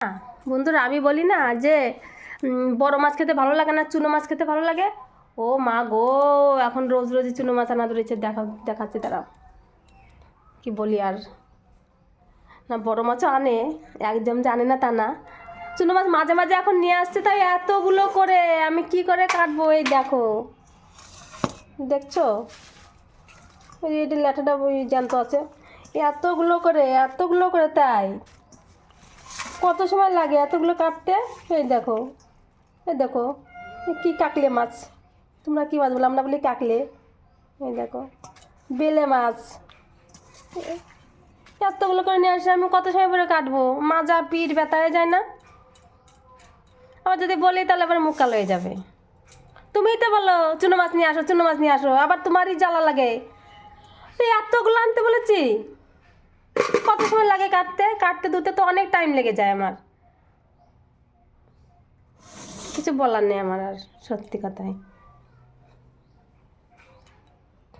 না, বন্ধুরা আমি বলি না যে বড় মাছ খেতে ভালো লাগে না, চুনো মাছ খেতে ভালো লাগে। ও মা গো, এখন রোজ রোজই চুনো মাছ আনা ধরেছে, দেখাচ্ছি তারা কি বলি আর। না, বড় মাছও আনে, একদম জানে না তা না। চুনো মাছ মাঝে মাঝে এখন নিয়ে আসছে, তাই এতগুলো করে আমি কি করে কাটবো। এই দেখো, দেখছো, এই ল্যাঠাটা ওই জ্যান্ত আছে, এতগুলো করে তাই কত সময় লাগে এতগুলো কাটতে। এই দেখো, এই দেখো, কি কাকলে মাছ, তোমরা কি মাছ বলো, আমরা বলি কাকলে। এই দেখো, বেলে মাছ, এতগুলো করে নিয়ে আসে, আমি কত সময় পরে কাটবো, মাজা পিঠ ব্যথা হয়ে যায় না। আবার যদি বলি তাহলে আবার মুখ কালো হয়ে যাবে। তুমিই তো বলো চুনো মাছ নিয়ে আসো, চুনো মাছ নিয়ে আসো, আবার তোমারই জ্বালা লাগে। এই এতগুলো আনতে বলেছি, কত সময় লাগে কাটতে কাটতে ধুতে তো অনেক টাইম লেগে যায় আমার। কিছু বলার নেই আমার আর, সত্যি কথাই।